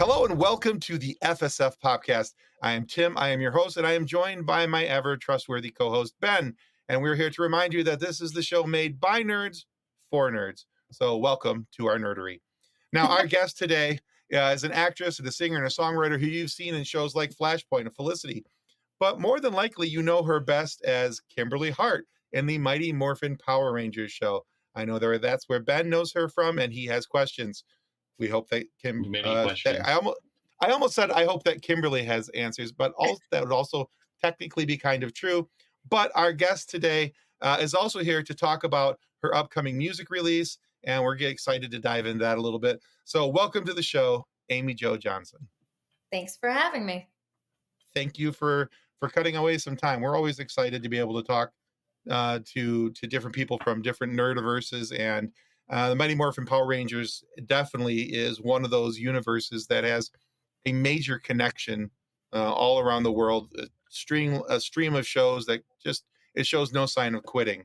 Hello and welcome to the FSF podcast. I am Tim. I am your host, and I am joined by my ever trustworthy co-host, Ben. And we're here to remind you that this is the show made by nerds for nerds. So welcome to our nerdery. Now, our guest today is an actress and a singer and a songwriter who you've seen in shows like Flashpoint and Felicity. But more than likely, you know her best as Kimberly Hart in the Mighty Morphin Power Rangers show. I know that's where Ben knows her from, and he has questions. We hope that Many questions. I almost said I hope that Kimberly has answers, but that would also technically be kind of true. But our guest today is also here to talk about her upcoming music release, and we're getting excited to dive into that a little bit. So welcome to the show, Amy Jo Johnson. Thanks for having me. Thank you for cutting away some time. We're always excited to be able to talk to different people from different nerdiverses, and the Mighty Morphin Power Rangers definitely is one of those universes that has a major connection all around the world. A stream of shows that it shows no sign of quitting.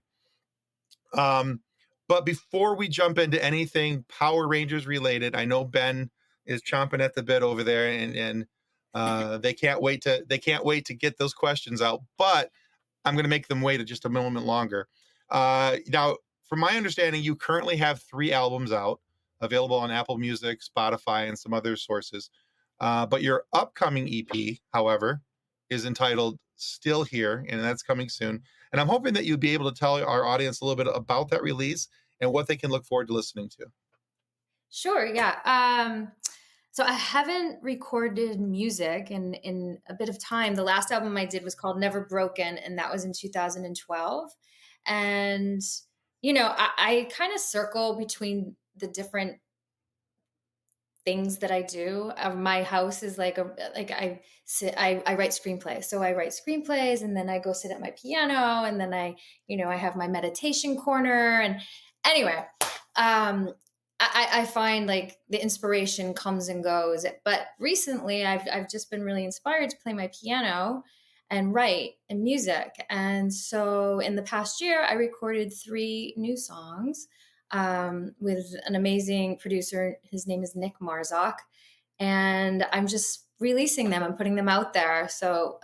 But before we jump into anything Power Rangers related, I know Ben is chomping at the bit over there, and they can't wait to get those questions out. But I'm going to make them wait just a moment longer. Now, from my understanding, you currently have 3 albums out, available on Apple Music, Spotify, and some other sources. But your upcoming EP, however, is entitled Still Here, and that's coming soon. And I'm hoping that you'd be able to tell our audience a little bit about that release and what they can look forward to listening to. Sure, yeah. So I haven't recorded music in a bit of time. The last album I did was called Never Broken, and that was in 2012. And I kind of circle between the different things that I do. My house is I write screenplays. So I write screenplays, and then I go sit at my piano, and then I have my meditation corner. And anyway, I find like the inspiration comes and goes. But recently I've just been really inspired to play my piano and write and music. And so in the past year, I recorded 3 new songs with an amazing producer. His name is Nick Marzak. And I'm just releasing them and putting them out there. So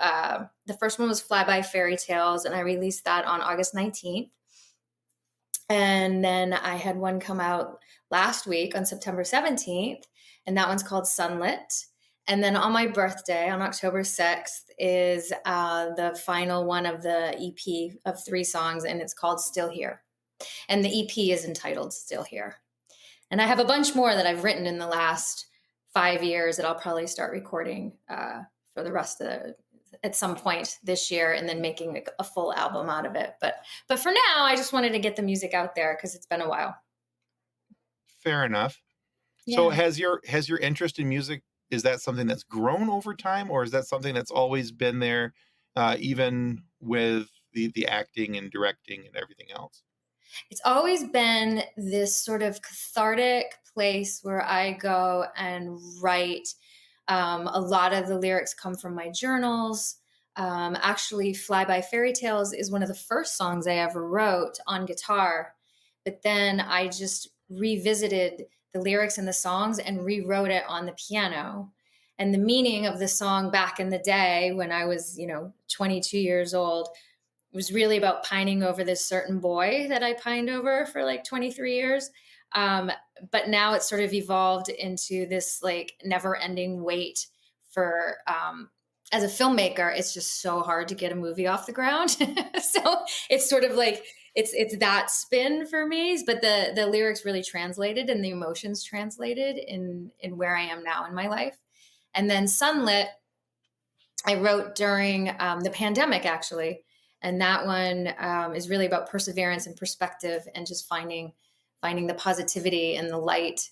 the first one was Fly By Fairy Tales, and I released that on August 19th. And then I had one come out last week on September 17th, and that one's called Sunlit. And then on my birthday, on October 6th, is the final one of the EP of 3 songs, and it's called Still Here. And the EP is entitled Still Here. And I have a bunch more that I've written in the last 5 years that I'll probably start recording for the rest of at some point this year, and then making a full album out of it. But for now, I just wanted to get the music out there because it's been a while. Fair enough. Yeah. So has your interest in music, is that something that's grown over time, or is that something that's always been there, even with the acting and directing and everything else? It's always been this sort of cathartic place where I go and write. A lot of the lyrics come from my journals. Actually, Fly By Fairy Tales is one of the first songs I ever wrote on guitar. But then I just revisited the lyrics and the songs and rewrote it on the piano. And the meaning of the song back in the day when I was, 22 years old, was really about pining over this certain boy that I pined over for like 23 years. But now it's sort of evolved into this like never ending wait for, as a filmmaker, it's just so hard to get a movie off the ground. So it's sort of like, it's that spin for me, but the lyrics really translated and the emotions translated in where I am now in my life. And then Sunlit, I wrote during the pandemic, actually. And that one is really about perseverance and perspective and just finding the positivity and the light.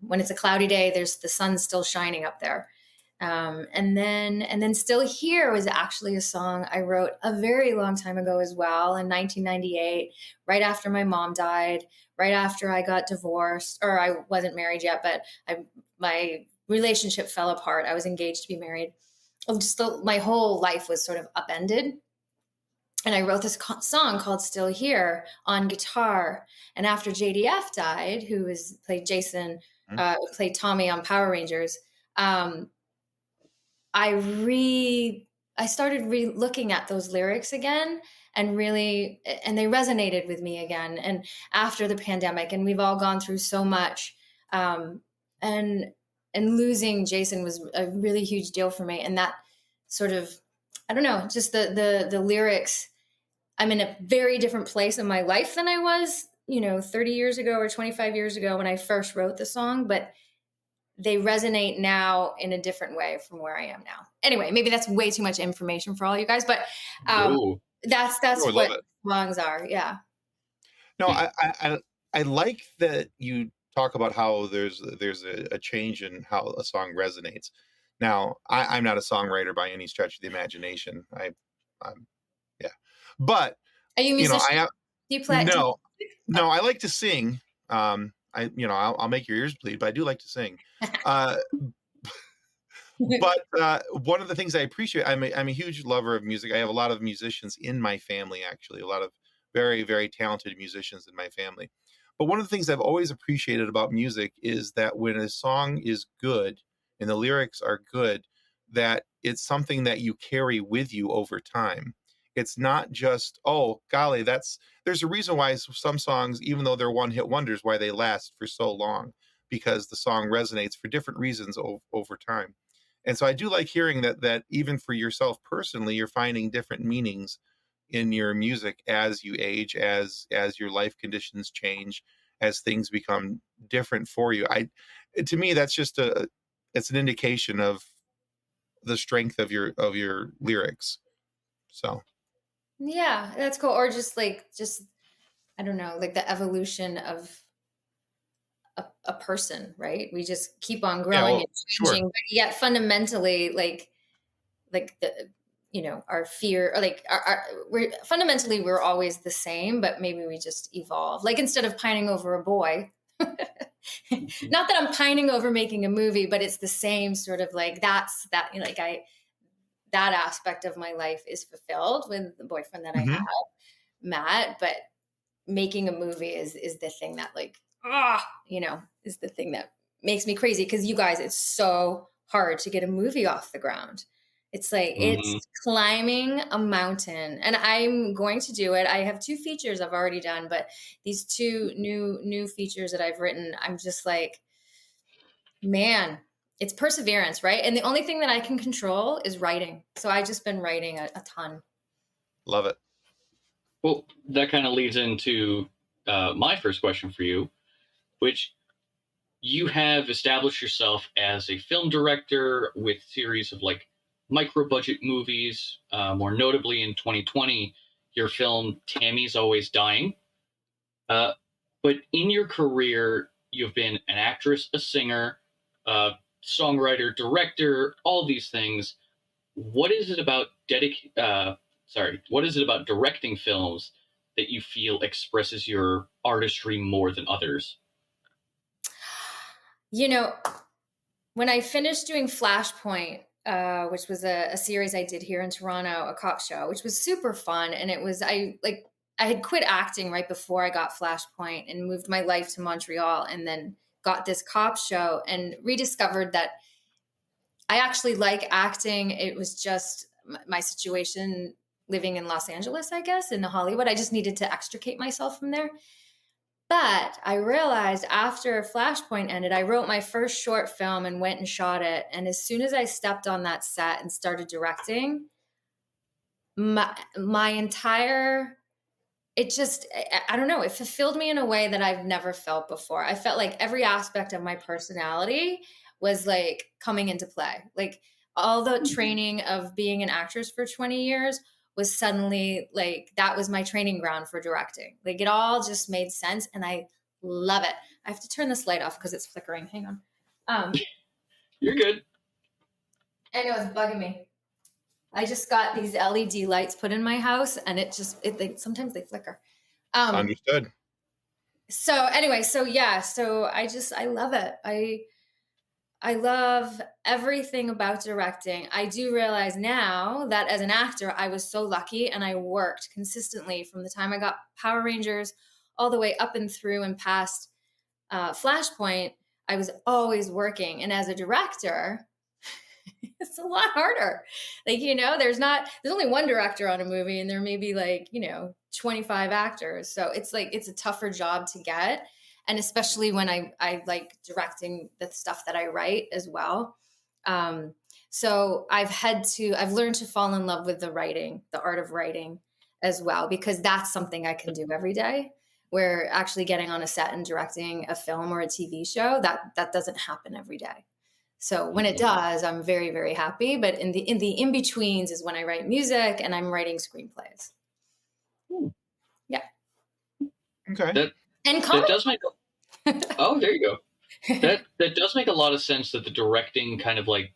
When it's a cloudy day, there's the sun's still shining up there. And then Still Here was actually a song I wrote a very long time ago as well, in 1998, right after my mom died, right after I got divorced, or I wasn't married yet, but my relationship fell apart. I was engaged to be married. My whole life was sort of upended. And I wrote this song called Still Here on guitar. And after JDF died, who played Jason, played Tommy on Power Rangers, um, I re I started looking at those lyrics again, and really, and they resonated with me again. And after the pandemic, and we've all gone through so much, um, and losing Jason was a really huge deal for me. And that sort of, I don't know, just the lyrics. I'm in a very different place in my life than I was, 30 years ago or 25 years ago when I first wrote the song, but they resonate now in a different way from where I am now. Anyway, maybe that's way too much information for all you guys, but um, No. Oh, I that's love what it. songs are. Yeah. No, I like that you talk about how there's a change in how a song resonates. Now, I'm not a songwriter by any stretch of the imagination. I'm yeah, but Are you a I musician? have Do you play? no, Oh. no. I like to sing. I'll make your ears bleed, but I do like to sing. Uh, but one of the things I appreciate, I'm a huge lover of music. I have a lot of musicians in my family, actually, a lot of very, very talented musicians in my family. But one of the things I've always appreciated about music is that when a song is good and the lyrics are good, that it's something that you carry with you over time. It's not just, oh, golly, there's a reason why some songs, even though they're one hit wonders, why they last for so long, because the song resonates for different reasons over time. And so I do like hearing that even for yourself personally, you're finding different meanings in your music as you age, as your life conditions change, as things become different for you. To me, that's just it's an indication of the strength of your lyrics. So Yeah, that's cool. Or just I don't know, like the evolution of a person, right? We just keep on yeah, growing well, and sure. changing, but yet fundamentally, like the our fear, or like we're fundamentally, we're always the same, but maybe we just evolve. Like, instead of pining over a boy, not that I'm pining over making a movie, but it's the same sort of, like, that's that, like, I that aspect of my life is fulfilled with the boyfriend that I have, Hmm. Matt. But making a movie is the thing that, like, is the thing that makes me crazy, because you guys, it's so hard to get a movie off the ground. It's like, Hmm. it's climbing a mountain, and I'm going to do it. I have two features I've already done, but these two new features that I've written, I'm just like, man, it's perseverance, right? And the only thing that I can control is writing. So I just been writing a ton. Love it. Well, that kind of leads into my first question for you, which you have established yourself as a film director with series of like micro budget movies. More notably, in 2020, your film Tammy's Always Dying. Uh, but in your career, you've been an actress, a singer, a songwriter, director, all these things. What is it about what is it about directing films that you feel expresses your artistry more than others? You know, when I finished doing Flashpoint, which was a series I did here in Toronto, a cop show, which was super fun, and it was, I had quit acting right before I got Flashpoint and moved my life to Montreal, and then got this cop show and rediscovered that I actually like acting. It was just my situation living in Los Angeles, I guess, in Hollywood. I just needed to extricate myself from there. But I realized after Flashpoint ended, I wrote my first short film and went and shot it. And as soon as I stepped on that set and started directing, my entire, it just, I don't know, it fulfilled me in a way that I've never felt before. I felt like every aspect of my personality was like coming into play. Like, all the training of being an actress for 20 years was suddenly, like, that was my training ground for directing. Like, it all just made sense, and I love it. I have to turn this light off because it's flickering. Hang on. You're good. I know, it's bugging me. I just got these LED lights put in my house, and sometimes they flicker. Um, Understood. so anyway, so yeah, so I love it. I love everything about directing. I do realize now that as an actor, I was so lucky, and I worked consistently from the time I got Power Rangers all the way up and through and past Flashpoint. I was always working. And as a director, it's a lot harder. Like, there's only one director on a movie and there may be like, 25 actors. So it's like, it's a tougher job to get. And especially when I like directing the stuff that I write as well. So I've learned to fall in love with the art of writing as well, because that's something I can do every day. Where actually getting on a set and directing a film or a TV show, that doesn't happen every day. So when it does, I'm very, very happy. But in the in-betweens is when I write music and I'm writing screenplays. Yeah. Okay. And that comedy. does make. Oh, there you go. That does make a lot of sense. That the directing kind of like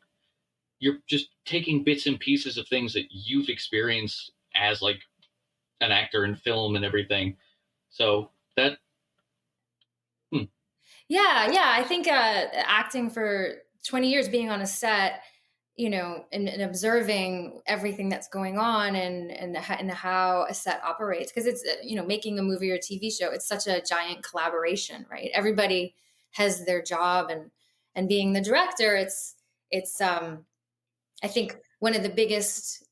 you're just taking bits and pieces of things that you've experienced as like an actor in film and everything. So that. Yeah. I think acting for 20 years, being on a set, and observing everything that's going on and how a set operates. Because it's, making a movie or a TV show, it's such a giant collaboration, right? Everybody has their job, and being the director, it's I think one of the biggest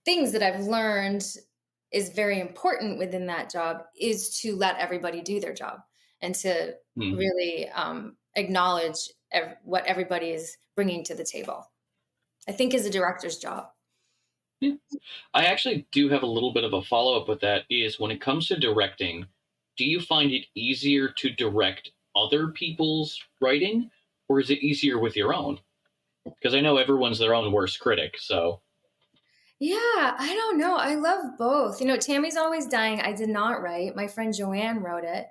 things that I've learned is very important within that job is to let everybody do their job and to really acknowledge what everybody is bringing to the table. I think is a director's job. Yeah. I actually do have a little bit of a follow-up with that is when it comes to directing, do you find it easier to direct other people's writing or is it easier with your own? Because I know everyone's their own worst critic, so. Yeah, I don't know. I love both. Tammy's Always Dying, I did not write. My friend Joanne wrote it.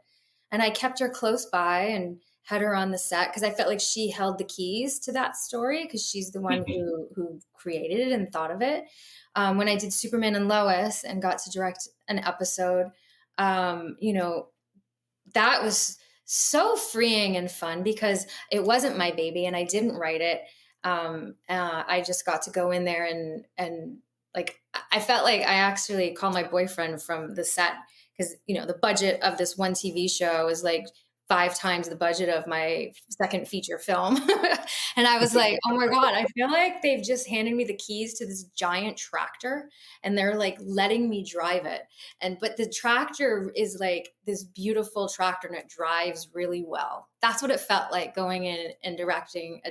And I kept her close by and had her on the set because I felt like she held the keys to that story because she's the one who created it and thought of it. When I did Superman and Lois and got to direct an episode, that was so freeing and fun because it wasn't my baby and I didn't write it. I just got to go in there and like, I felt like I actually called my boyfriend from the set because, the budget of this one TV show is like 5 times the budget of my second feature film. And I was like, oh my God, I feel like they've just handed me the keys to this giant tractor and they're like letting me drive it. But the tractor is like this beautiful tractor and it drives really well. That's what it felt like going in and directing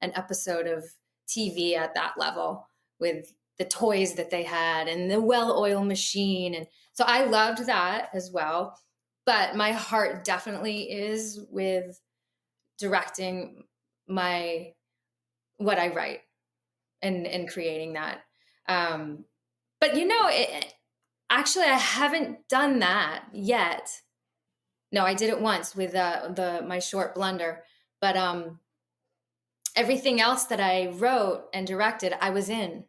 an episode of TV at that level with the toys that they had and the well-oiled machine. And so I loved that as well. But my heart definitely is with directing what I write and creating that. But actually I haven't done that yet. No, I did it once with my short Blunder, but everything else that I wrote and directed, I was in.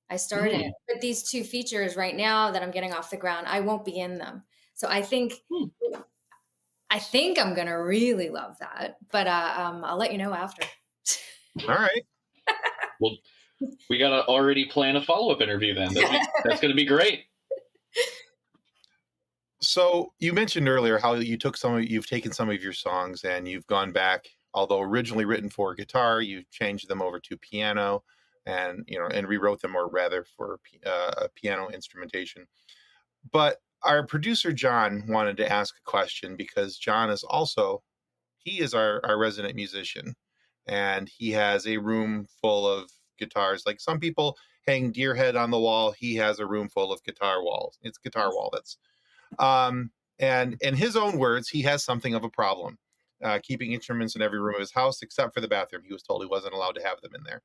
I started, but these 2 features right now that I'm getting off the ground, I won't be in them. So I think I'm going to really love that, but I'll let you know after. All right. Well, we got to already plan a follow-up interview then. That's going to be great. So you mentioned earlier how you've taken some of your songs and you've gone back, although originally written for guitar, you changed them over to piano and rewrote them, or rather for piano instrumentation. But our producer John wanted to ask a question because John is our resident musician, and he has a room full of guitars. Like some people hang deer head on the wall, he has a room full of guitar walls. It's guitar wall. That's and in his own words, he has something of a problem keeping instruments in every room of his house except for the bathroom. He was told he wasn't allowed to have them in there.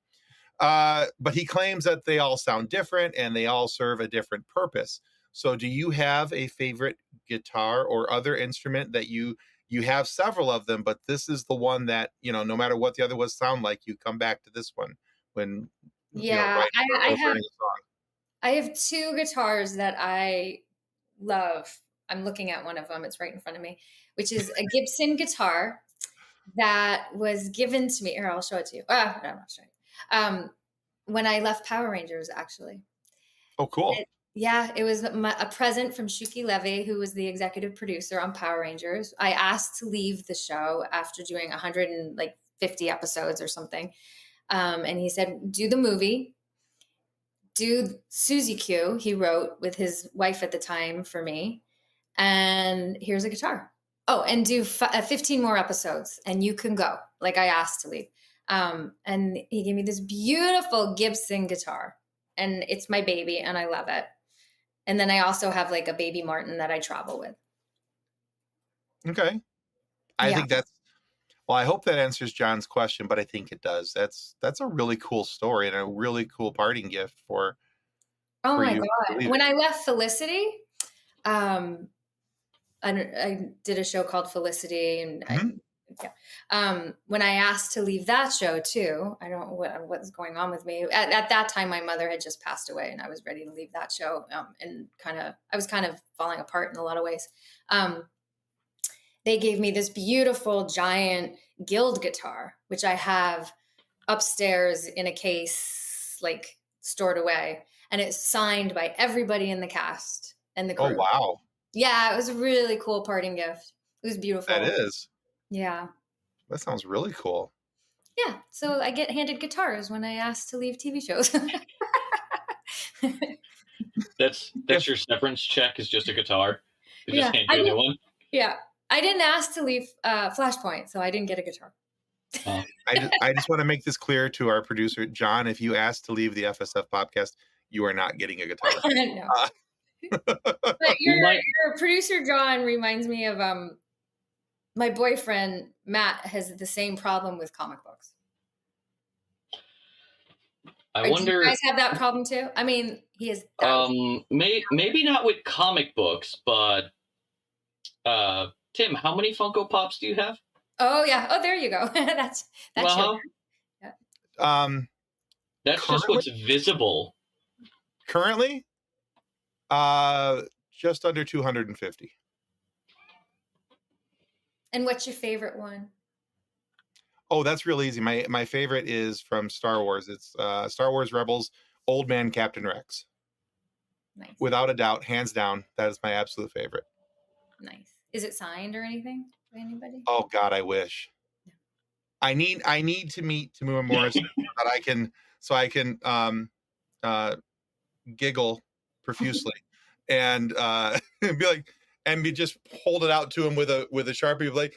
But he claims that they all sound different and they all serve a different purpose. So do you have a favorite guitar or other instrument that you have several of them, but this is the one that, no matter what the other ones sound like, you come back to this one when writing a song? I have 2 guitars that I love. I'm looking at one of them. It's right in front of me, which is a Gibson guitar that was given to me. Here, I'll show it to you. No, I'm not showing you. When I left Power Rangers, actually. Oh, cool. Yeah, it was a present from Shuki Levy, who was the executive producer on Power Rangers. I asked to leave the show after doing 150 episodes or something. And he said, do the movie, do Susie Q, he wrote with his wife at the time for me. And here's a guitar. Oh, and do 15 more episodes and you can go. Like I asked to leave. And he gave me this beautiful Gibson guitar. And it's my baby and I love it. And then I also have like a baby Martin that I travel with. Okay. I think well, I hope that answers John's question, but I think it does. That's a really cool story and a really cool parting gift for my you. God. When I left Felicity, I did a show called Felicity and when I asked to leave that show too, I don't know what's going on with me. At that time, my mother had just passed away and I was ready to leave that show. And I was kind of falling apart in a lot of ways. They gave me this beautiful giant Guild guitar, which I have upstairs in a case, like stored away. And it's signed by everybody in the cast and the crew. Oh, wow. Yeah, it was a really cool parting gift. It was beautiful. That is. Yeah. That sounds really cool. Yeah. So I get handed guitars when I ask to leave TV shows. That's your severance check is just a guitar. They just hand you a new one. Yeah. I didn't ask to leave Flashpoint, so I didn't get a guitar. I just want to make this clear to our producer, John. If you ask to leave the FSF podcast, you are not getting a guitar. No. But your producer, John, reminds me of my boyfriend, Matt, has the same problem with comic books. I wonder. Do you guys have that problem too? I mean, he has. Maybe not with comic books, but Tim, how many Funko Pops do you have? Oh yeah. Oh, there you go. that's yeah. That's just what's visible. Currently, just under 250. And what's your favorite one? Oh, that's real easy. My favorite is from Star Wars. It's Star Wars Rebels, Old Man Captain Rex. Nice. Without a doubt, hands down, that is my absolute favorite. Nice. Is it signed or anything by anybody? Oh God, I wish. Yeah. I need to meet Tamura Morris so I can giggle profusely and be like, and just hold it out to him with a Sharpie, like,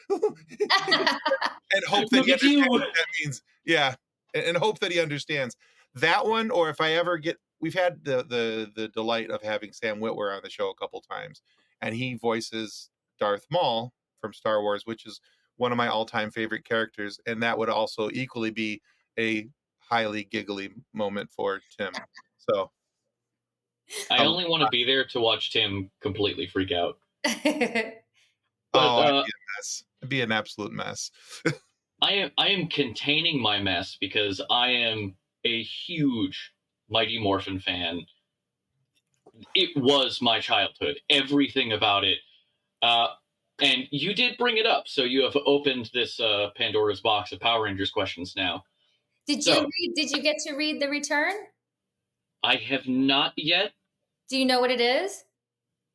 and hope that he understands what that means. Yeah, and hope that he understands that one. Or if I ever get, we've had the delight of having Sam Witwer on the show a couple times, and he voices Darth Maul from Star Wars, which is one of my all-time favorite characters, and that would also equally be a highly giggly moment for Tim. So. I only want to be there to watch Tim completely freak out. It'd be a mess. It'd be an absolute mess. I am containing my mess because I am a huge Mighty Morphin fan. It was my childhood. Everything about it. And you did bring it up, so you have opened this Pandora's box of Power Rangers questions now. Did you get to read The Return? I have not yet. Do you know what it is?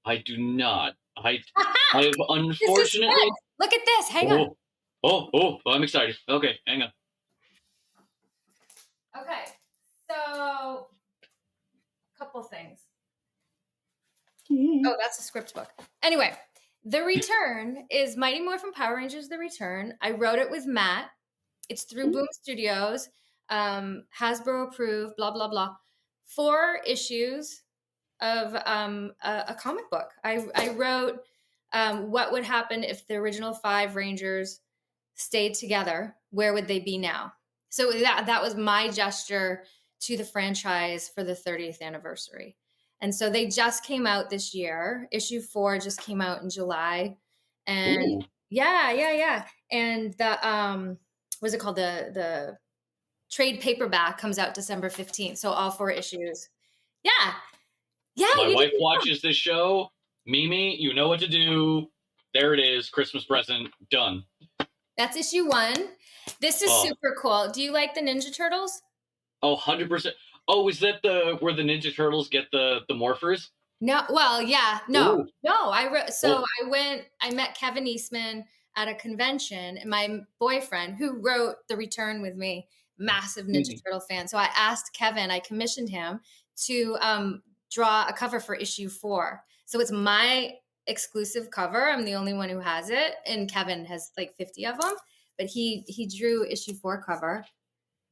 I do not. I have unfortunately. Look at this. Hang on. Oh, I'm excited. Okay, hang on. Okay, so a couple things. Oh, that's a script book. Anyway, The Return is Mighty Morphin Power Rangers, The Return. I wrote it with Matt. It's through Boom Studios. Hasbro approved, blah, blah, blah. 4 issues of a comic book. I wrote what would happen if the original 5 Rangers stayed together. Where would they be now? So that was my gesture to the franchise for the 30th anniversary. And so they just came out this year. Issue 4 just came out in July. And yeah. And the what's it called? The trade paperback comes out December 15th. So all 4 issues. Yeah. My wife watches this show. Mimi, you know what to do. There it is. Christmas present. Done. That's issue 1. This is super cool. Do you like the Ninja Turtles? Oh, 100%. Oh, is that where the Ninja Turtles get the morphers? No, well, yeah, no, Ooh. no. So Oh. I met Kevin Eastman at a convention, and my boyfriend, who wrote The Return with me, massive Ninja Mhm. Turtle fan. So I asked Kevin, I commissioned him to draw a cover for issue 4. So it's my exclusive cover. I'm the only one who has it, and Kevin has like 50 of them. But he drew issue 4 cover.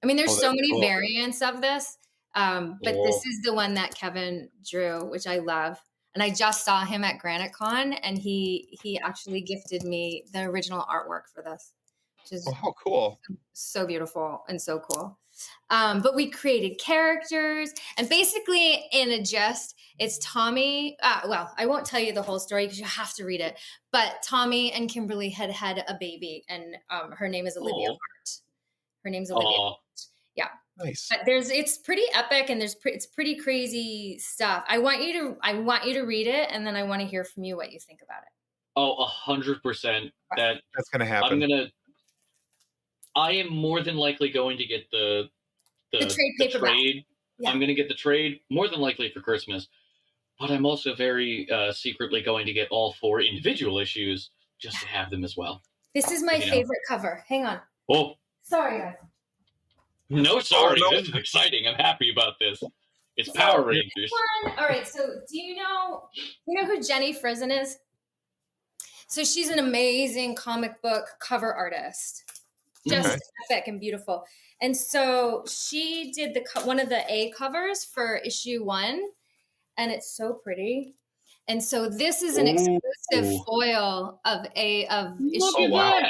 I mean, there's Oh, so that's many cool. variants of this, but this Oh. is the one that Kevin drew, which I love. And I just saw him at Granite Con, and he actually gifted me the original artwork for this, which Oh, is how cool. so beautiful and so cool. But we created characters, and basically, in a gist, it's Tommy. Well, I won't tell you the whole story because you have to read it. But Tommy and Kimberly had a baby, and her name is Olivia Oh. Hart. Her name's Olivia. Oh. Yeah. Nice. But it's pretty epic, and it's pretty crazy stuff. I want you to read it, and then I want to hear from you what you think about it. Oh, 100%. That That's going to I'm happen. gonna. I am more than likely going to get the trade paperback. trade. Yeah. I'm going to get the trade more than likely for Christmas, but I'm also very secretly going to get all 4 individual issues just to have them as well. This is my favorite cover. Hang on. Oh, Sorry, guys. no, sorry. Oh, no. This is exciting. I'm happy about this. It's Power Rangers. All right. So, do you know who Jenny Frison is? So she's an amazing comic book cover artist, just epic and beautiful. And so she did one of the A covers for issue 1, and it's so pretty. And so this is an exclusive foil of issue. Oh, wow.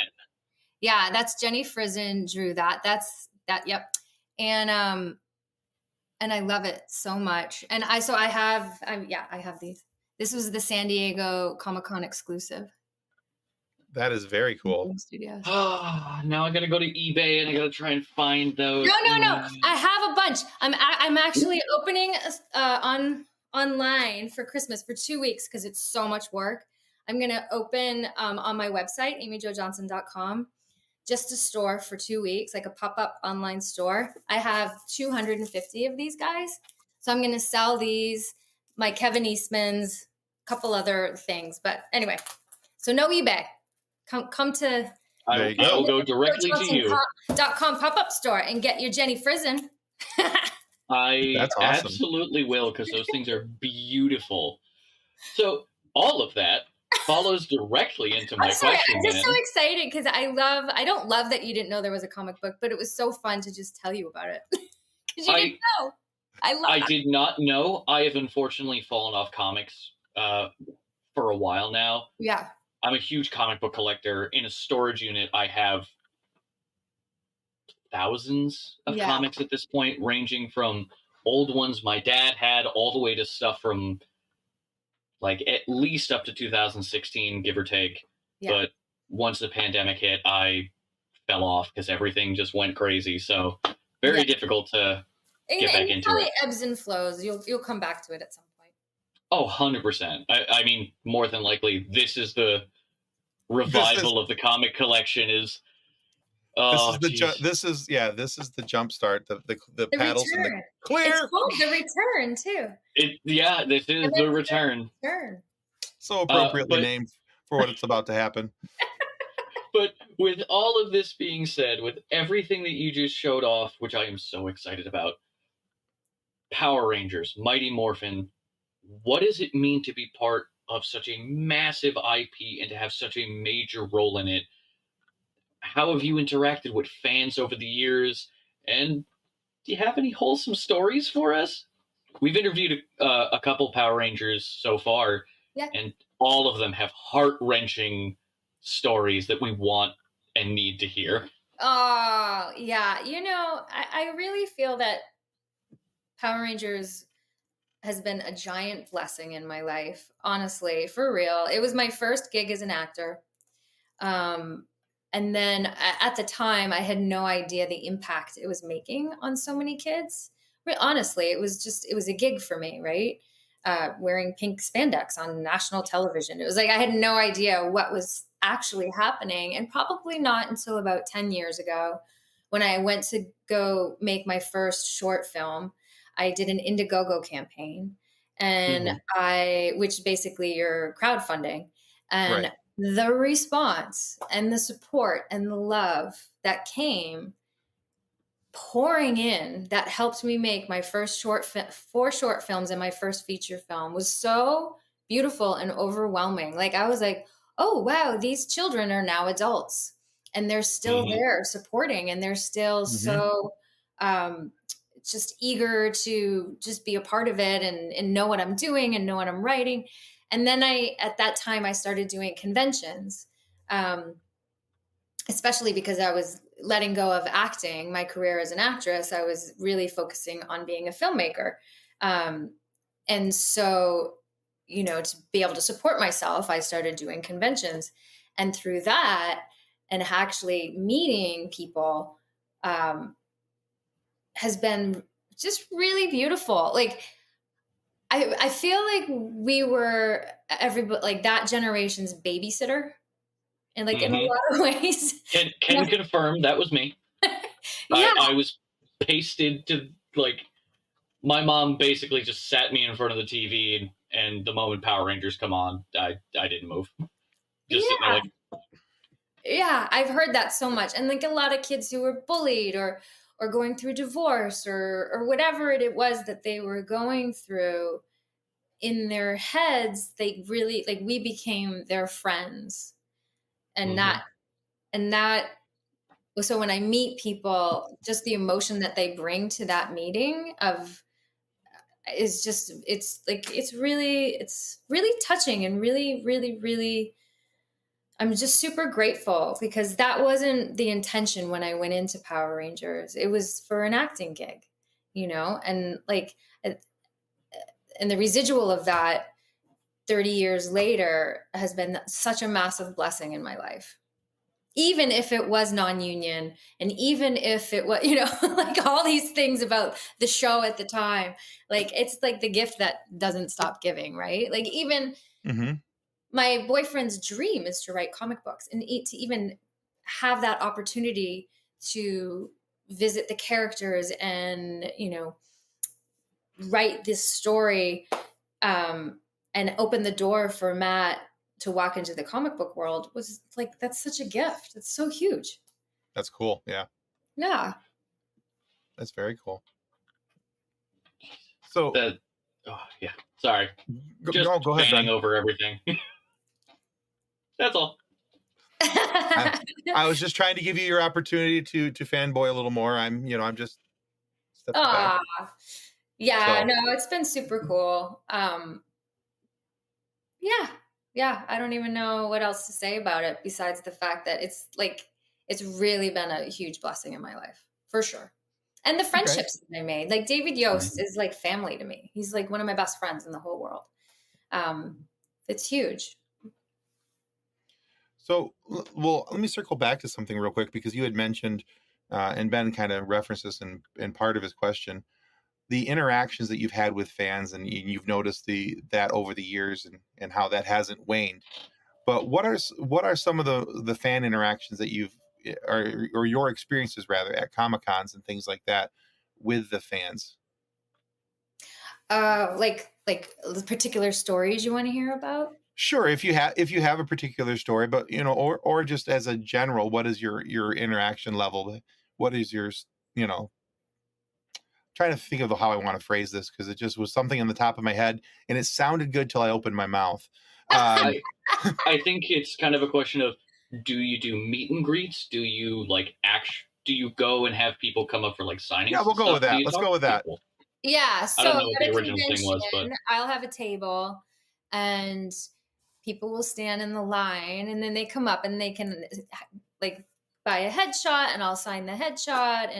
Yeah, that's Jenny Frison drew that. Yep. And I love it so much. And I have these. This was the San Diego Comic-Con exclusive. That is very cool. Studios. Now I gotta go to eBay and I gotta try and find those. No. I have a bunch. I'm actually opening online for Christmas for 2 weeks because it's so much work. I'm gonna open on my website, amyjojohnson.com, just a store for 2 weeks, like a pop-up online store. I have 250 of these guys. So I'm gonna sell these, my Kevin Eastman's, a couple other things. But anyway, so no eBay. Come to I will go directly to you. .com pop-up store and get your Jenny Frison. That's awesome. Absolutely will, because those things are beautiful. So all of that follows directly into my question. I'm just so excited because I don't love that you didn't know there was a comic book, but it was so fun to just tell you about it. Because you didn't know. I did not know. I have unfortunately fallen off comics for a while now. Yeah. I'm a huge comic book collector. In a storage unit, I have thousands of comics at this point, ranging from old ones my dad had all the way to stuff from like at least up to 2016, give or take. Yeah. But once the pandemic hit, I fell off because everything just went crazy. So very difficult to get back into it. It ebbs and flows. You'll come back to it at some point. Oh, 100%. I mean, more than likely, this is the revival of the comic collection. This is the jump start. The paddles return. And the clear. It's called The Return too. This is The Return. So appropriately named for what it's about to happen. But with all of this being said, with everything that you just showed off, which I am so excited about, Power Rangers, Mighty Morphin, what does it mean to be part of such a massive IP and to have such a major role in it? How have you interacted with fans over the years? And do you have any wholesome stories for us? We've interviewed a couple Power Rangers so far, and all of them have heart-wrenching stories that we want and need to hear. Oh, yeah. I really feel that Power Rangers has been a giant blessing in my life. Honestly, for real. It was my first gig as an actor. And then at the time, I had no idea the impact it was making on so many kids. Honestly, it was a gig for me, right? Wearing pink spandex on national television. It was like I had no idea what was actually happening. And probably not until about 10 years ago when I went to go make my first short film. I did an Indiegogo campaign, and which basically you're crowdfunding, Right. and the response and the support and the love that came pouring in, that helped me make my first four short films and my first feature film, was so beautiful and overwhelming. Like, I was like, oh wow, these children are now adults and they're still there supporting, and they're still so um, just eager to just be a part of it, and know what I'm doing and know what I'm writing. And then at that time, I started doing conventions. Um, Especially because I was letting go of acting, my career as an actress. I was really focusing on being a filmmaker. Um, and so, to be able to support myself, I started doing conventions. And through that, and actually meeting people, has been just really beautiful. Like, I feel like we were everybody, like that generation's babysitter, and like in a lot of ways. Can confirm that was me. Yeah. I was pasted to, like, my mom basically just sat me in front of the TV, and the moment Power Rangers come on, I didn't move. Just sitting there like, yeah, I've heard that so much. And like a lot of kids who were bullied or going through divorce or whatever it was that they were going through in their heads, they really, like, we became their friends. And that so when I meet people, just the emotion that they bring to that meeting of is just, it's really touching, and really, really, really, I'm just super grateful, because that wasn't the intention when I went into Power Rangers. It was for an acting gig, and like, and the residual of that 30 years later has been such a massive blessing in my life. Even if it was non-union, and even if it was, like all these things about the show at the time, like, it's like the gift that doesn't stop giving, right? Like, even my boyfriend's dream is to write comic books, and to even have that opportunity to visit the characters and, write this story, and open the door for Matt to walk into the comic book world, was like, that's such a gift. It's so huge. That's cool. Yeah. Yeah. That's very cool. So yeah. Sorry. Just go ahead, fanning Ben. over everything. That's all. I was just trying to give you your opportunity to fanboy a little more. I'm just stepping back. Yeah, no, it's been super cool. Yeah, I don't even know what else to say about it, besides the fact that it's really been a huge blessing in my life, for sure. And the friendships that I made, like David Yost is like family to me. He's like one of my best friends in the whole world. It's huge. So, well, let me circle back to something real quick, because you had mentioned, and Ben kind of referenced this in part of his question, the interactions that you've had with fans, and you've noticed that over the years, and how that hasn't waned. But what are some of the fan interactions that you've, or your experiences rather, at Comic-Cons and things like that with the fans? Like particular stories you want to hear about? Sure, if you have a particular story, but or just as a general, what is your interaction level? What is your, trying to think of how I want to phrase this, because it just was something in the top of my head and it sounded good till I opened my mouth. I think it's kind of a question of, do you do meet and greets? Do you do you go and have people come up for like signings? Yeah, we'll go with that. Let's go with that. Yeah, so I don't know what at the a original thing was, but I'll have a table, and people will stand in the line, and then they come up and they can like buy a headshot, and I'll sign the headshot,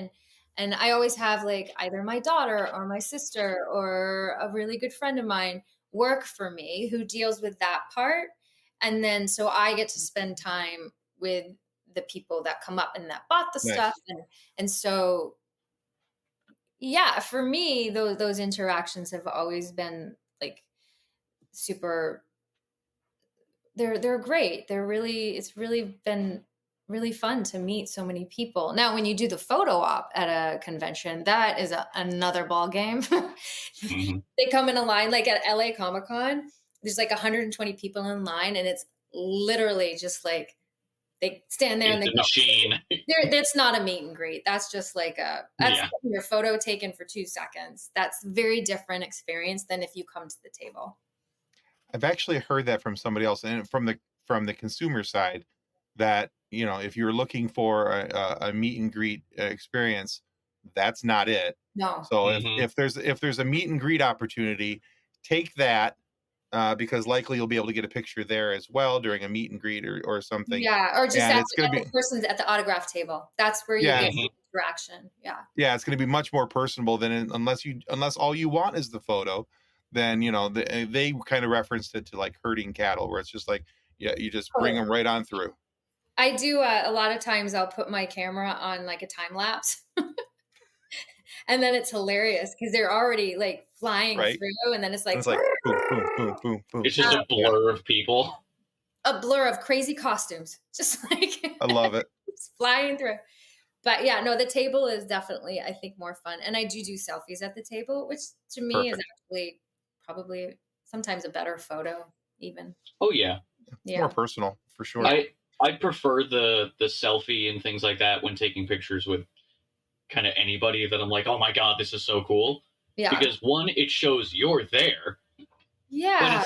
and I always have like either my daughter or my sister or a really good friend of mine work for me who deals with that part. And then so I get to spend time with the people that come up and that bought the stuff. And so, yeah, for me, those interactions have always been like super, they're great. It's really been really fun to meet so many people. Now, when you do the photo op at a convention, that is another ball game. Mhm. They come in a line like at LA Comic Con. There's like 120 people in line, and it's literally just like they stand there and It's they a go. machine. That's not a meet and greet. That's just like that's Yeah. your photo taken for 2 seconds. That's very different experience than if you come to the table. I've actually heard that from somebody else, and from the consumer side, that if you're looking for a meet and greet experience, that's not it. No. So Mhm. if there's a meet and greet opportunity, take that, because likely you'll be able to get a picture there as well during a meet and greet or something, Yeah, or just and at it's going to the be person's at the autograph table. That's where you yeah get Mhm. interaction. Yeah. yeah, it's going to be much more personable than unless all you want is the photo. Then they kind of referenced it to like herding cattle, where it's just like, yeah, you just bring Totally. them right on through. I do a lot of times I'll put my camera on like a time lapse. And then it's hilarious because they're already like flying Right. through, and then it's And like it's like boom, boom, boom, boom, boom, It's just boom. a Yeah, blur of people. a blur of crazy costumes, just like I love it. it's flying through. But yeah, no, the table is definitely, I think, more fun. And I do selfies at the table, which to me is Perfect. actually probably sometimes a better photo, even. Oh yeah. It's more Yeah. personal for sure. Yeah. I prefer the selfie and things like that when taking pictures with kind of anybody that I'm like, oh my god, this is so cool. Yeah. Because one, it shows you're there, but Yeah.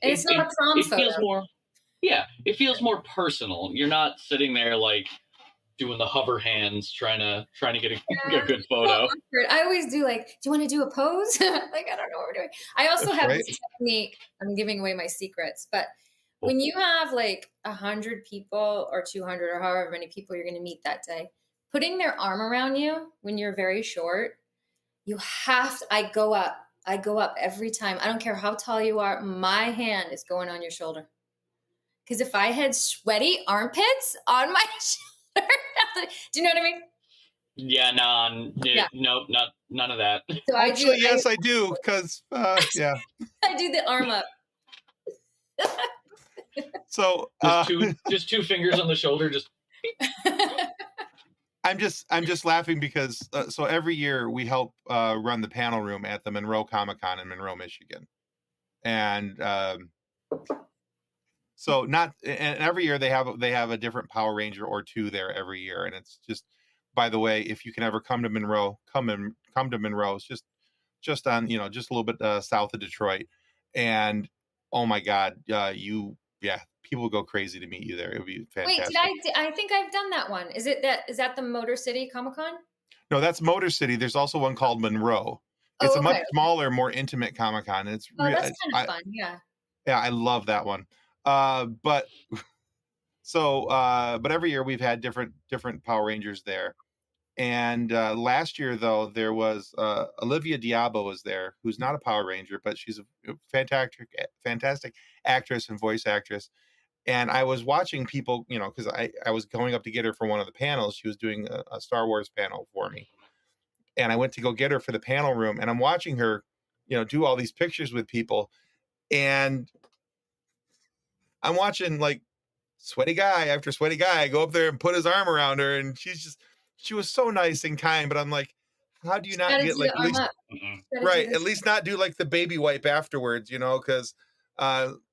And it's not a prom it photo. feels more, yeah, it feels more personal. You're not sitting there like doing the hover hands trying to get a Yeah. good So photo. awkward. I always do like, do you want to do a pose? Like, I don't know what we're doing. I also That's have right. this technique. I'm giving away my secrets, but when you have like 100 people or 200 or however many people you're going to meet that day, putting their arm around you when you're very short, you have to, I go up every time. I don't care how tall you are. My hand is going on your shoulder. Because if I had sweaty armpits on my shoulder, do you know what I mean? Yeah, Yeah. nope, not none of that. So Actually, yes, I do, because yeah. I do the arm up. So Just two fingers on the shoulder, just I'm just laughing because so every year we help run the panel room at the Monroe Comic Con in Monroe, Michigan, and so not and every year they have a different Power Ranger or two there every year, and it's just, by the way, if you can ever come to Monroe, come to Monroe. It's just on just a little bit south of Detroit, and oh my God, people go crazy to meet you there. It would be Wait, fantastic. I think I've done that one. Is that the Motor City Comic Con? No, that's Motor City. There's also one called Monroe. It's Oh, a much okay. smaller, more intimate Comic Con. It's Oh, real. that's kind of fun. Yeah. Yeah, I love that one. But but every year we've had different Power Rangers there. And last year though, there was Olivia Diabo was there, who's not a Power Ranger, but she's a fantastic actress and voice actress. And I was watching people, because I was going up to get her for one of the panels. She was doing a Star Wars panel for me, and I went to go get her for the panel room, and I'm watching her, do all these pictures with people, and I'm watching like sweaty guy after sweaty guy go up there and put his arm around her, and she was so nice and kind, but I'm like, how do you not Gotta get do like the at arm least up. mm-mm. Gotta do right, this. at least not do like the baby wipe afterwards, because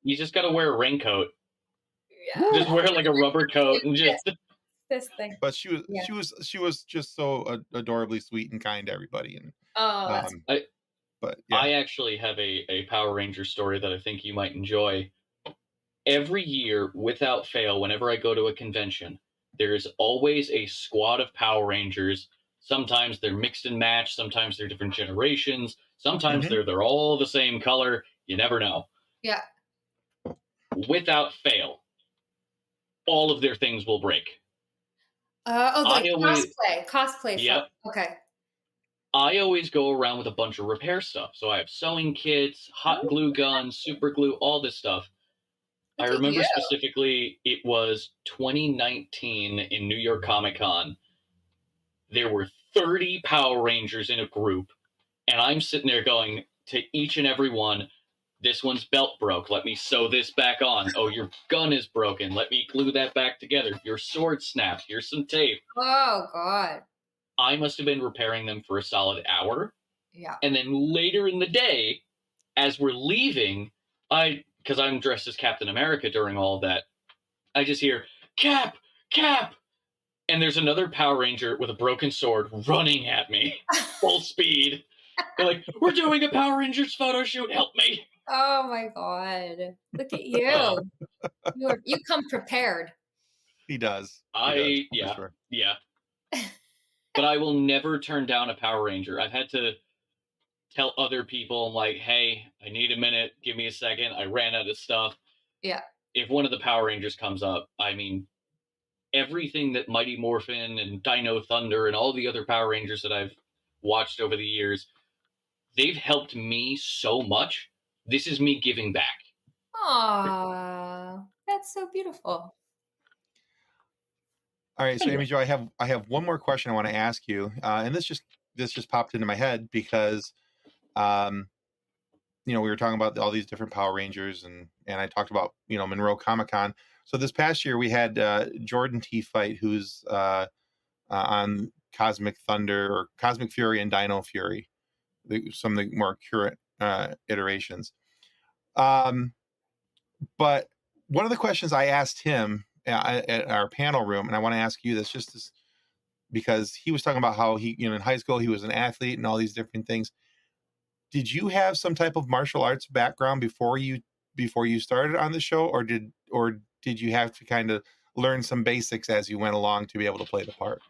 You just got to wear a raincoat. Yeah. Just wear like a rubber coat and just. This thing. but she was Yeah. she was just so adorably sweet and kind to everybody, and Oh, that's but yeah. I actually have a Power Ranger story that I think you might enjoy. Every year, without fail, whenever I go to a convention, there is always a squad of Power Rangers. Sometimes they're mixed and matched. Sometimes they're different generations. Sometimes Mhm. they're all the same color. You never know. yeah. Without fail, all of their things will break. Like I always- cosplay. Yep. Okay. I always go around with a bunch of repair stuff. So I have sewing kits, hot glue guns, super glue, all this stuff. I Look at remember you. specifically it was 2019 in New York Comic Con. There were 30 Power Rangers in a group, and I'm sitting there going to each and every one, this one's belt broke. Let me sew this back on. Oh, your gun is broken. Let me glue that back together. Your sword snapped. Here's some tape. Oh, God. I must have been repairing them for a solid hour. Yeah. And then later in the day, as we're leaving, because I'm dressed as Captain America during all of that, I just hear, Cap, Cap! And there's another Power Ranger with a broken sword running at me, full speed. They're like, we're doing a Power Rangers photo shoot, help me. Oh my God. Look at you. You come prepared. He does. Yeah, for sure. yeah. But I will never turn down a Power Ranger. I've had to tell other people, I'm like, hey, I need a minute, give me a second. I ran out of stuff. Yeah. If one of the Power Rangers comes up, I mean, everything that Mighty Morphin and Dino Thunder and all the other Power Rangers that I've watched over the years, they've helped me so much. This is me giving back. Aww, that's so beautiful. All right, so Amy Jo, I have one more question I want to ask you, and this just popped into my head because, we were talking about all these different Power Rangers, and I talked about Monroe Comic Con. So this past year we had Jordan T. Fight, who's on Cosmic Thunder or Cosmic Fury and Dino Fury, some of the more current iterations. But one of the questions I asked him at our panel room, and I want to ask you this because he was talking about how he, in high school, he was an athlete and all these different things. Did you have some type of martial arts background before you started on the show, or did you have to kind of learn some basics as you went along to be able to play the part?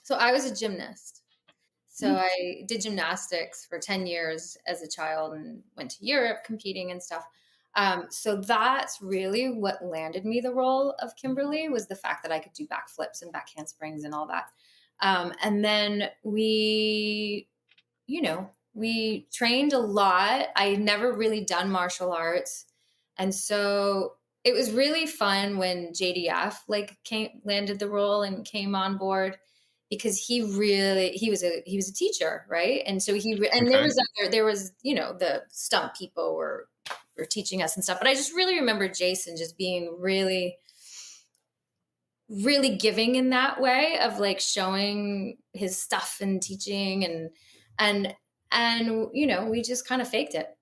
So I was a gymnast. So I did gymnastics for 10 years as a child and went to Europe competing and stuff. So that's really what landed me the role of Kimberly, was the fact that I could do backflips and back handsprings and all that. And then we trained a lot. I had never really done martial arts. And so it was really fun when JDF landed the role and came on board, because he was a teacher, right? And so there was the stunt people were teaching us and stuff. But I just really remember Jason just being really, really giving in that way of like showing his stuff and teaching and we just kind of faked it.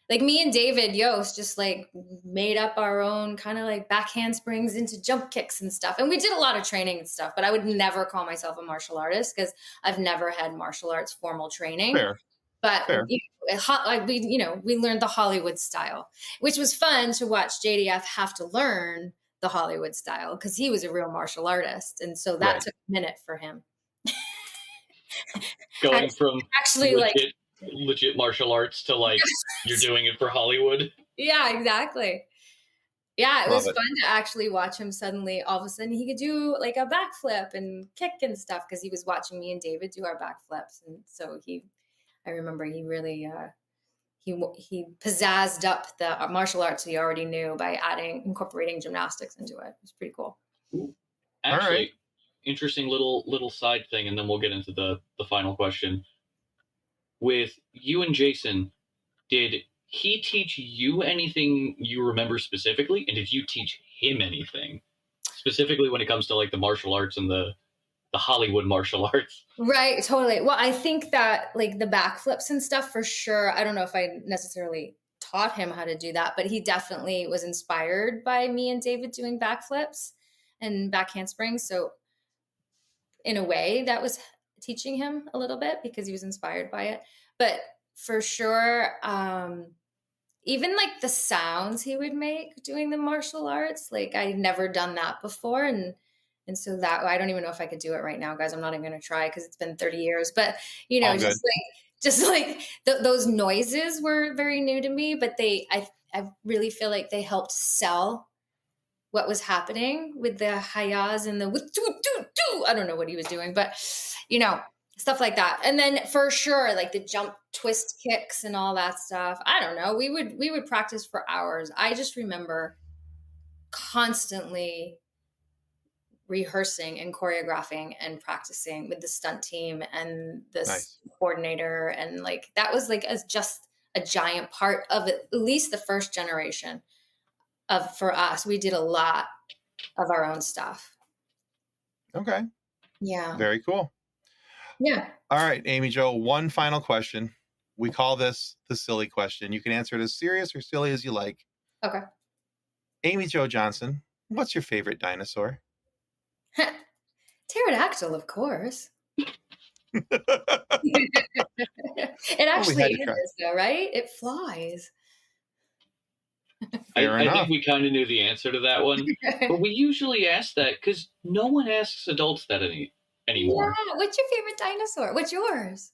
Like me and David Yost just like made up our own kind of like back handsprings into jump kicks and stuff. And we did a lot of training and stuff, but I would never call myself a martial artist because I've never had martial arts formal training. Fair. But Fair. We learned the Hollywood style, which was fun to watch JDF have to learn the Hollywood style because he was a real martial artist. And so that took a minute for him. Going from legit martial arts to like you're doing it for Hollywood. Yeah, exactly. Yeah, it was fun to actually watch him suddenly. All of a sudden, he could do like a backflip and kick and stuff because he was watching me and David do our backflips, and so I remember he really he pizzazzed up the martial arts he already knew by incorporating gymnastics into it. It was pretty cool. Actually, interesting little side thing, and then we'll get into the final question. With you and Jason, did he teach you anything you remember specifically, and did you teach him anything specifically when it comes to like the martial arts and the Hollywood martial arts? Right, totally. Well, I think that like the backflips and stuff for sure. I don't know if I necessarily taught him how to do that, but he definitely was inspired by me and David doing backflips and back handsprings. So in a way that was teaching him a little bit because he was inspired by it. But for sure, even like the sounds he would make doing the martial arts, like I'd never done that before. And so that I don't even know if I could do it right now, guys. I'm not even going to try because it's been 30 years, but those noises were very new to me, but I really feel like they helped sell what was happening with the hayas and the I don't know what he was doing, but stuff like that. And then for sure, like the jump twist kicks and all that stuff. I don't know. We would practice for hours. I just remember constantly rehearsing and choreographing and practicing with the stunt team and the coordinator. And like, that was like just a giant part of at least the first generation for us. We did a lot of our own stuff. Okay. Yeah. Very cool. Yeah. All right, Amy Jo, one final question. We call this the silly question. You can answer it as serious or silly as you like. Okay. Amy Jo Johnson, what's your favorite dinosaur? Pterodactyl, of course. It Well, actually we had to try. is, though, right? It flies. Fair I enough. think we kind of knew the answer to that one, but we usually ask that because no one asks adults that anymore. Yeah. What's your favorite dinosaur? What's yours?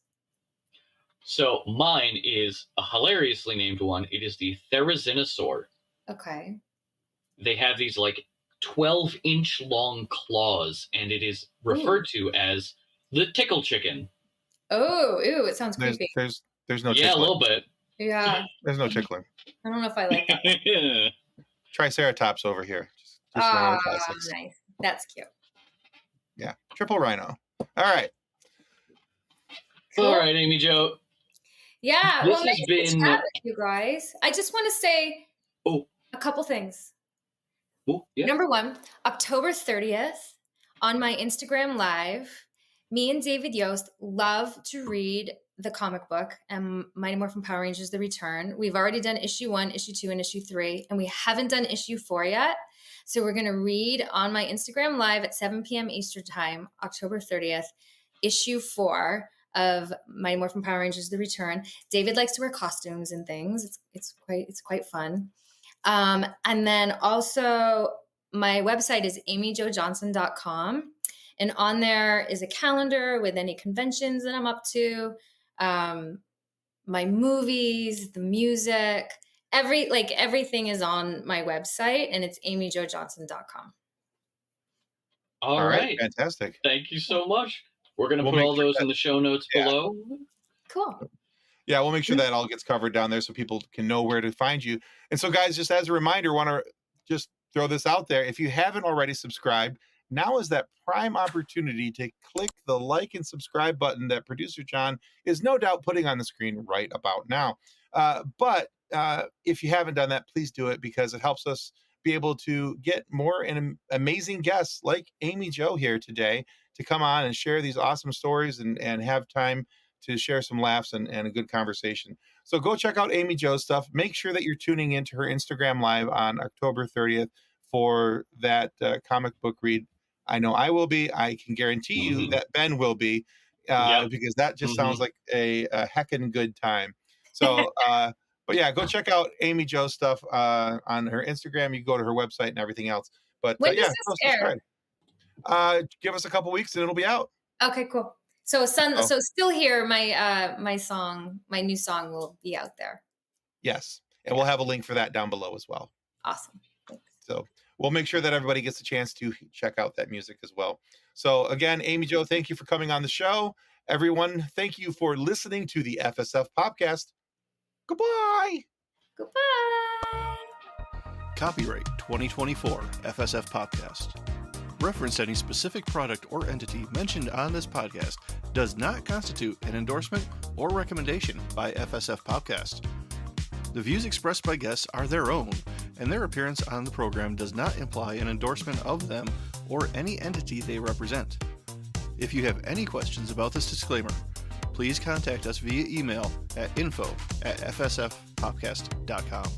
So mine is a hilariously named one. It is the Therizinosaur. Okay. They have these like 12-inch long claws, and it is referred to as the tickle chicken. Oh, ew, it sounds There's creepy. no Yeah, tickling. a little bit. Yeah. There's no tickling. I don't know if I like that. Triceratops over here. Just Ah, normal classics. nice. That's cute. Yeah, triple rhino. All right. Cool. All right, Amy Jo. Yeah, This well, has nice to been- chat with you guys. I just want to say Oh. a couple things. Oh, yeah. Number one, October 30th on my Instagram Live, me and David Yost love to read the comic book and Mighty Morphin Power Rangers: The Return. We've already done issue 1, issue 2, and issue 3, and we haven't done issue 4 yet. So we're going to read on my Instagram Live at 7 p.m. Eastern Time, October 30th, issue 4 of Mighty Morphin Power Rangers: The Return. David likes to wear costumes and things. It's quite fun. And then also my website is amyjojohnson.com. And on there is a calendar with any conventions that I'm up to, my movies, the music, everything is on my website, and it's amyjojohnson.com. All right. Fantastic. Thank you so much. We're going to We'll put make all sure those that- in the show notes Yeah. below. Cool. Yeah, we'll make sure that all gets covered down there so people can know where to find you. And so, guys, just as a reminder, want to just throw this out there. If you haven't already subscribed, now is that prime opportunity to click the like and subscribe button that producer John is no doubt putting on the screen right about now. But if you haven't done that, please do it, because it helps us be able to get more and amazing guests like Amy Jo here today to come on and share these awesome stories and have time to share some laughs and a good conversation. So go check out Amy Jo's stuff. Make sure that you're tuning into her Instagram Live on October 30th for that comic book read. I know I will be. I can guarantee you that Ben will be, because that just sounds like a heckin' good time. So, but yeah, go check out Amy Jo's stuff on her Instagram. You can go to her website and everything else. But When does yeah, this go air? subscribe. Give us a couple weeks and it'll be out. Okay, cool. So Oh. so still here, my new song will be out there. Yes. And we'll have a link for that down below as well. Awesome. Thanks. So we'll make sure that everybody gets a chance to check out that music as well. So again, Amy Jo, thank you for coming on the show. Everyone, thank you for listening to the FSF Podcast. Goodbye. Goodbye. Copyright 2024 FSF Podcast. Reference to any specific product or entity mentioned on this podcast does not constitute an endorsement or recommendation by FSF Podcast. The views expressed by guests are their own, and their appearance on the program does not imply an endorsement of them or any entity they represent. If you have any questions about this disclaimer, please contact us via email at info@fsfpodcast.com.